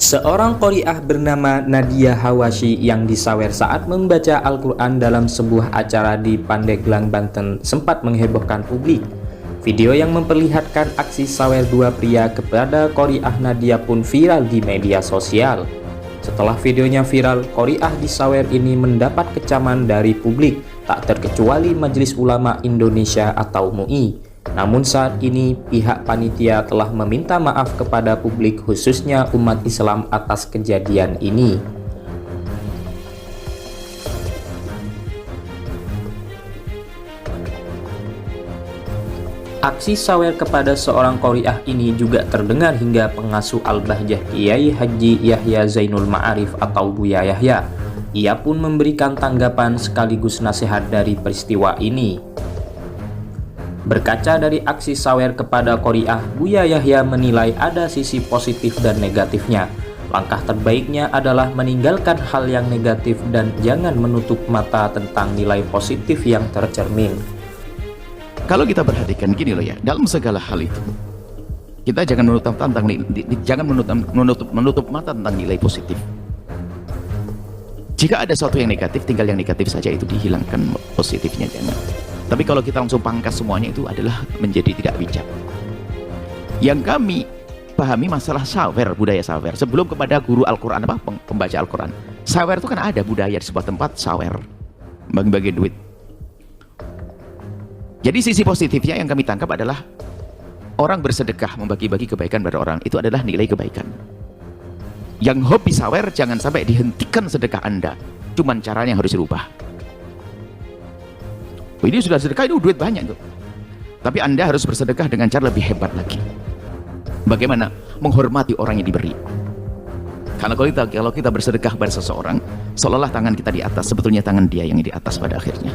Seorang qori'ah bernama Nadia Hawashi yang disawer saat membaca Al-Quran dalam sebuah acara di Pandeglang, Banten sempat menghebohkan publik. Video yang memperlihatkan aksi sawer dua pria kepada qori'ah Nadia pun viral di media sosial. Setelah videonya viral, qori'ah disawer ini mendapat kecaman dari publik, tak terkecuali Majelis Ulama Indonesia atau MUI. Namun saat ini pihak panitia telah meminta maaf kepada publik khususnya umat Islam atas kejadian ini. Aksi sawer kepada seorang qori'ah ini juga terdengar hingga pengasuh Al-Bahjah Kiai Haji Yahya Zainul Ma'arif atau Buya Yahya. Ia pun memberikan tanggapan sekaligus nasihat dari peristiwa ini. Berkaca dari aksi sawer kepada qori'ah, Buya Yahya menilai ada sisi positif dan negatifnya. Langkah terbaiknya adalah meninggalkan hal yang negatif dan jangan menutup mata tentang nilai positif yang tercermin. Kalau kita perhatikan gini loh ya, dalam segala hal itu kita jangan menutup mata tentang nilai positif. Jika ada sesuatu yang negatif, tinggal yang negatif saja, itu dihilangkan, positifnya jangan. Tapi kalau kita langsung pangkas semuanya, itu adalah menjadi tidak bijak. Yang kami pahami masalah sawer, budaya sawer, sebelum kepada guru Al-Quran, pembaca Al-Quran, sawer itu kan ada budaya di sebuah tempat, sawer, bagi-bagi duit. Jadi sisi positifnya yang kami tangkap adalah orang bersedekah, membagi-bagi kebaikan pada orang, itu adalah nilai kebaikan. Yang hobi sawer, jangan sampai dihentikan sedekah Anda, cuman caranya harus dirubah. Ini sudah sedekah, itu duit banyak tuh. Tapi Anda harus bersedekah dengan cara lebih hebat lagi. Bagaimana? Menghormati orang yang diberi. Karena kalau kita bersedekah pada seseorang, seolah-olah tangan kita di atas, sebetulnya tangan dia yang di atas pada akhirnya.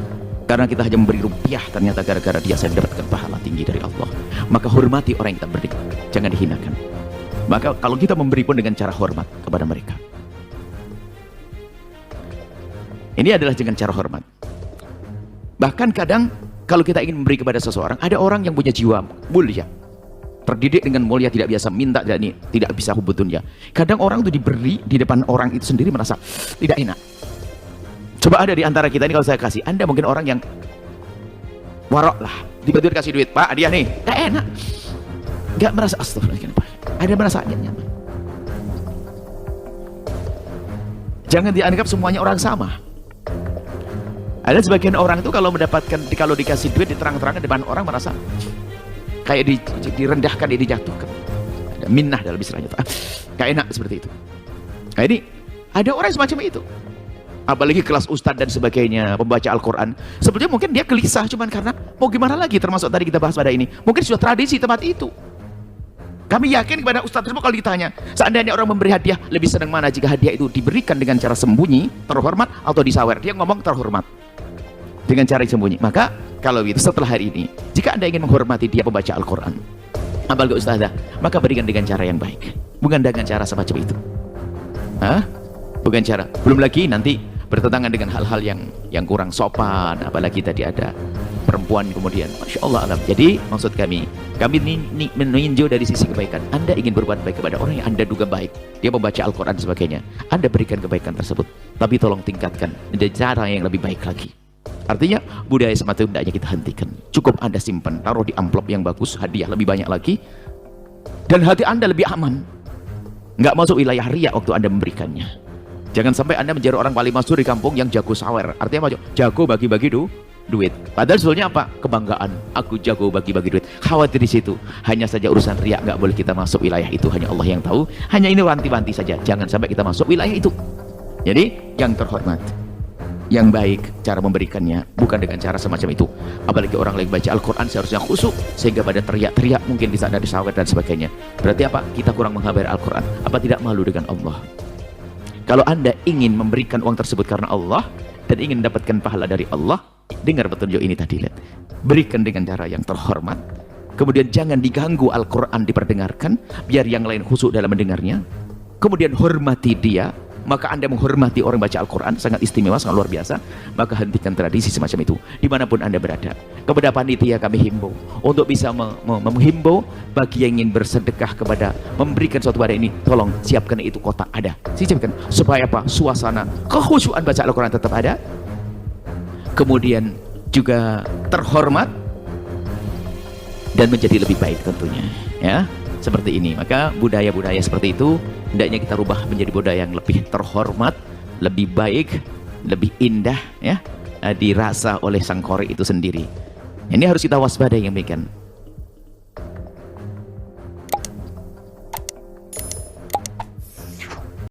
Karena kita hanya memberi rupiah, ternyata gara-gara dia saya mendapatkan pahala tinggi dari Allah. Maka hormati orang yang kita beri, jangan dihinakan. Maka kalau kita memberi pun dengan cara hormat kepada mereka. Ini adalah dengan cara hormat. Bahkan kadang kalau kita ingin memberi kepada seseorang, ada orang yang punya jiwa mulia, terdidik dengan mulia, tidak biasa minta, tidak bisa hubud dunia. Kadang orang itu diberi di depan orang itu sendiri merasa tidak enak. Coba ada di antara kita ini, kalau saya kasih, Anda mungkin orang yang warok lah, tiba-tiba dikasih duit, Pak, dia nih, gak enak, gak merasa astagfirullahaladzim, ada merasa nyaman. Jangan dianggap semuanya orang sama. Ada sebagian orang itu kalau dikasih duit diterang-terangkan depan orang merasa kayak direndahkan, dijatuhkan. Ada minnah dalam istilahnya, gak enak seperti itu. Nah ini ada orang semacam itu. Apalagi kelas ustadz dan sebagainya, pembaca Al-Quran. Sebetulnya mungkin dia gelisah, cuman karena mau gimana lagi, termasuk tadi kita bahas pada ini. Mungkin sudah tradisi tempat itu. Kami yakin kepada ustadz tersebut kalau ditanya, seandainya orang memberi hadiah, lebih senang mana jika hadiah itu diberikan dengan cara sembunyi, terhormat, atau disawer? Dia ngomong terhormat. Dengan cara sembunyi. Maka kalau itu setelah hari ini, jika Anda ingin menghormati dia pembaca Al-Quran, apalagi ustazah, maka berikan dengan cara yang baik, bukan dengan cara semacam itu. Bukan cara. Belum lagi nanti bertentangan dengan hal-hal yang kurang sopan, apalagi tadi ada perempuan kemudian, Masya Allah alam. Jadi maksud kami meninjau dari sisi kebaikan. Anda ingin berbuat baik kepada orang yang Anda duga baik, dia membaca Al-Quran dan sebagainya, Anda berikan kebaikan tersebut, tapi tolong tingkatkan dengan cara yang lebih baik lagi. Artinya budaya semacam itu tidaknya kita hentikan. Cukup Anda simpan, taruh di amplop yang bagus, hadiah lebih banyak lagi, dan hati Anda lebih aman, nggak masuk wilayah riya waktu Anda memberikannya. Jangan sampai Anda menjadi orang paling masyhur di kampung yang jago sawer. Artinya apa? Jago bagi-bagi duit. Padahal sebetulnya apa? Kebanggaan. Aku jago bagi-bagi duit. Khawatir di situ. Hanya saja urusan riya, nggak boleh kita masuk wilayah itu. Hanya Allah yang tahu. Hanya ini wanti-wanti saja. Jangan sampai kita masuk wilayah itu. Jadi yang terhormat, yang baik cara memberikannya, bukan dengan cara semacam itu. Apalagi orang lagi baca Al-Quran seharusnya khusyuk, sehingga pada teriak-teriak mungkin di sana disawer dan sebagainya. Berarti apa? Kita kurang menghabari Al-Quran. Apa tidak malu dengan Allah? Kalau Anda ingin memberikan uang tersebut karena Allah dan ingin mendapatkan pahala dari Allah, dengar petunjuk ini tadi, lihat. Berikan dengan cara yang terhormat. Kemudian jangan diganggu Al-Quran diperdengarkan, biar yang lain khusyuk dalam mendengarnya. Kemudian hormati dia. maka Anda menghormati orang baca Al-Quran, sangat istimewa, sangat luar biasa, maka hentikan tradisi semacam itu dimanapun Anda berada. Kepada panitia kami himbau untuk bisa menghimbau bagi yang ingin bersedekah kepada memberikan suatu wadah ini, tolong siapkan itu kotak ada, siapkan supaya apa, suasana kekhusyuan baca Al-Quran tetap ada, kemudian juga terhormat dan menjadi lebih baik tentunya, ya. Seperti ini, maka budaya-budaya seperti itu hendaknya kita rubah menjadi budaya yang lebih terhormat, lebih baik, lebih indah, ya, dirasa oleh sang korek itu sendiri. Ini harus kita waspadai yang demikian.